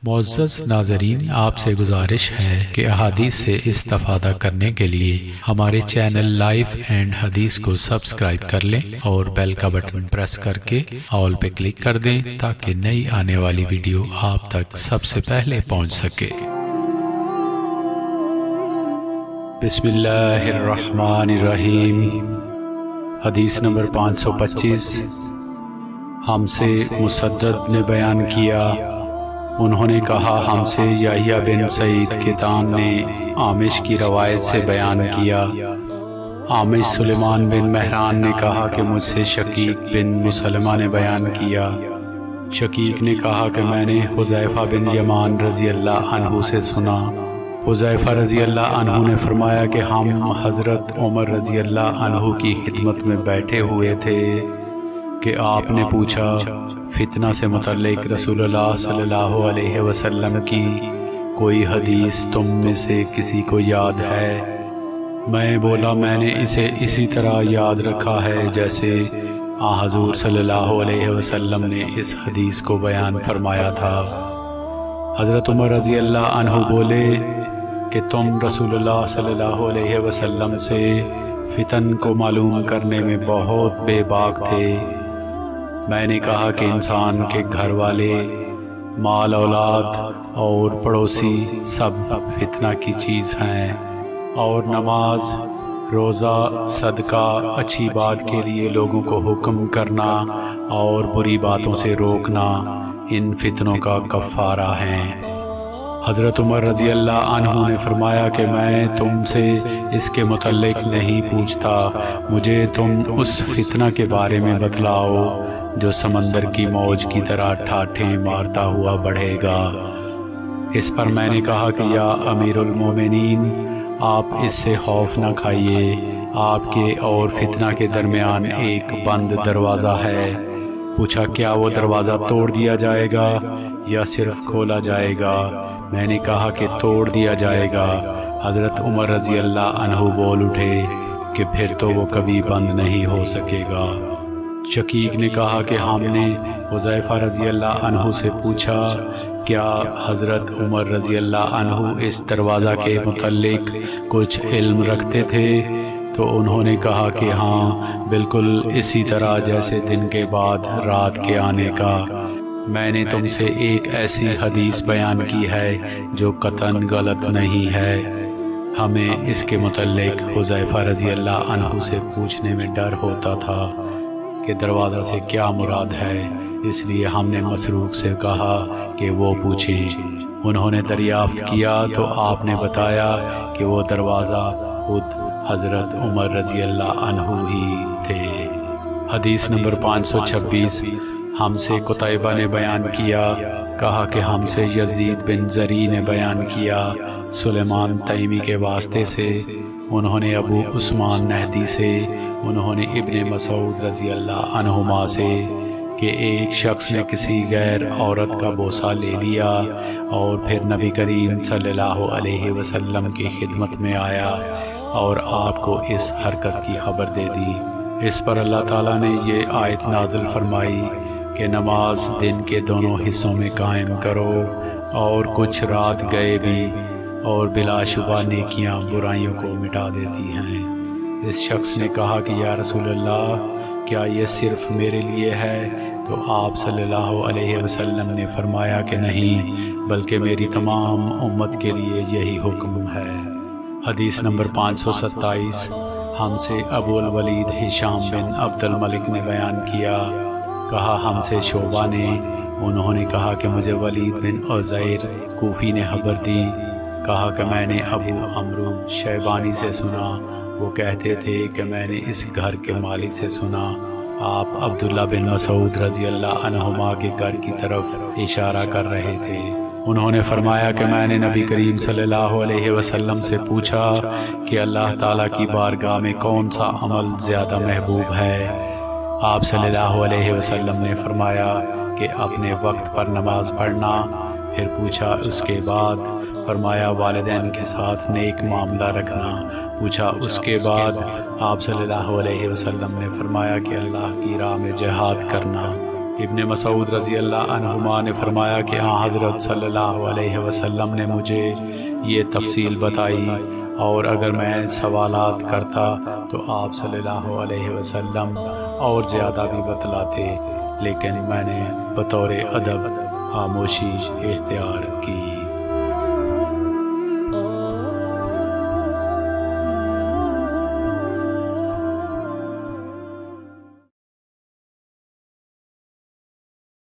معزز ناظرین، آپ سے گزارش ہے کہ احادیث سے استفادہ کرنے کے لیے ہمارے چینل لائف اینڈ حدیث کو سبسکرائب کر لیں اور بیل کا بٹن پریس کر کے آل پہ کلک کر دیں تاکہ نئی آنے والی ویڈیو آپ تک سب سے پہلے پہنچ سکے۔ بسم اللہ الرحمن الرحیم۔ حدیث نمبر 525۔ ہم سے مسدد نے بیان کیا، انہوں نے کہا ہم سے یحییٰ بن سعید کتان نے عامش کی روایت سے بیان کیا۔ عامش سلیمان بن مہران نے کہا کہ مجھ سے شقیق بن مسلمہ نے بیان کیا۔ شقیق نے کہا کہ میں نے حذیفہ بن یمان رضی اللہ عنہ سے سنا۔ حذیفہ رضی اللہ عنہ نے فرمایا کہ ہم حضرت عمر رضی اللہ عنہ کی خدمت میں بیٹھے ہوئے تھے کہ آپ نے پوچھا، فتنہ سے متعلق رسول اللہ صلی اللہ علیہ وسلم کی کوئی حدیث تم میں سے کسی کو یاد ہے؟ میں بولا، میں نے اسے اسی طرح یاد رکھا ہے جیسے حضور صلی اللہ علیہ وسلم نے اس حدیث کو بیان فرمایا تھا۔ حضرت عمر رضی اللہ عنہ بولے کہ تم رسول اللہ صلی اللہ علیہ وسلم سے فتن کو معلوم کرنے میں بہت بے باک تھے۔ میں نے کہا کہ انسان کے گھر والے، مال اولاد اور پڑوسی سب فتنہ کی چیز ہیں، اور نماز، روزہ، صدقہ، اچھی بات کے لیے لوگوں کو حکم کرنا اور بری باتوں سے روکنا ان فتنوں کا کفارہ ہیں۔ حضرت عمر رضی اللہ عنہ نے فرمایا کہ میں تم سے اس کے متعلق نہیں پوچھتا، مجھے تم اس فتنہ کے بارے میں بتلاؤ جو سمندر کی موج کی طرح ٹھاٹھیں مارتا ہوا بڑھے گا۔ اس پر میں نے کہا کہ یا امیر المومنین، آپ اس سے خوف نہ کھائیے، آپ کے اور فتنہ کے درمیان ایک بند دروازہ ہے۔ پوچھا، کیا وہ دروازہ توڑ دیا جائے گا یا صرف کھولا جائے گا؟ میں نے کہا کہ توڑ دیا جائے گا۔ حضرت عمر رضی اللہ عنہ بول اٹھے کہ پھر تو وہ کبھی بند نہیں ہو سکے گا۔ شقیق نے کہا کہ ہم نے حذیفہ رضی اللہ عنہ سے پوچھا، کیا حضرت عمر رضی اللہ عنہ اس دروازہ کے متعلق کچھ علم رکھتے تھے؟ تو انہوں نے کہا کہ ہاں، بالکل اسی طرح جیسے دن کے بعد رات کے آنے کا۔ میں نے تم سے ایک ایسی حدیث بیان کی ہے جو قطعاً غلط نہیں ہے۔ ہمیں اس کے متعلق حذیفہ رضی اللہ عنہ سے پوچھنے میں ڈر ہوتا تھا کہ دروازہ سے کیا مراد ہے، اس لیے ہم نے مسروق سے کہا کہ وہ پوچھیں۔ انہوں نے دریافت کیا تو آپ نے بتایا کہ وہ دروازہ خود حضرت عمر رضی اللہ عنہ ہی تھے۔ حدیث نمبر 526۔ ہم سے قتیبہ نے بیان کیا، کہا کہ ہم سے یزید بن زری نے بیان کیا سلیمان تیمی کے واسطے سے، انہوں نے ابو عثمان نہدی سے، انہوں نے ابن مسعود رضی اللہ عنہما سے کہ ایک شخص نے کسی غیر عورت کا بوسہ لے لیا اور پھر نبی کریم صلی اللہ علیہ وسلم کی خدمت میں آیا اور آپ کو اس حرکت کی خبر دے دی۔ اس پر اللہ تعالیٰ نے یہ آیت نازل فرمائی کہ نماز دن کے دونوں حصوں میں قائم کرو، اور کچھ رات گئے بھی، اور بلا شبہ نیکیاں برائیوں کو مٹا دیتی ہیں۔ اس شخص نے کہا کہ یا رسول اللہ، کیا یہ صرف میرے لیے ہے؟ تو آپ صلی اللہ علیہ وسلم نے فرمایا کہ نہیں، بلکہ میری تمام امت کے لیے یہی حکم ہے۔ حدیث نمبر 527۔ ہم سے ابو الولید ہشام بن عبد الملک نے بیان کیا، کہا ہم سے شعبہ نے، انہوں نے کہا کہ مجھے ولید بن عزیر کوفی نے خبر دی، کہا کہ میں نے ابو عمرو شیبانی سے سنا، وہ کہتے تھے کہ میں نے اس گھر کے مالک سے سنا، آپ عبداللہ بن مسعود رضی اللہ عنہما کے گھر کی طرف اشارہ کر رہے تھے۔ انہوں نے فرمایا کہ میں نے نبی کریم صلی اللہ علیہ وسلم سے پوچھا کہ اللہ تعالیٰ کی بارگاہ میں کون سا عمل زیادہ محبوب ہے؟ آپ صلی اللہ علیہ وسلم نے فرمایا کہ اپنے وقت پر نماز پڑھنا۔ پھر پوچھا اس کے بعد؟ فرمایا والدین کے ساتھ نیک معاملہ رکھنا۔ پوچھا اس کے بعد؟ آپ صلی اللہ علیہ وسلم نے فرمایا کہ اللہ کی راہ میں جہاد کرنا۔ ابن مسعود رضی اللہ عنہما نے فرمایا کہ حضرت صلی اللہ علیہ وسلم نے مجھے یہ تفصیل بتائی، اور اگر میں سوالات کرتا تو آپ صلی اللہ علیہ وسلم اور زیادہ بھی بتلاتے، لیکن میں نے بطور ادب خاموشی اختیار کی۔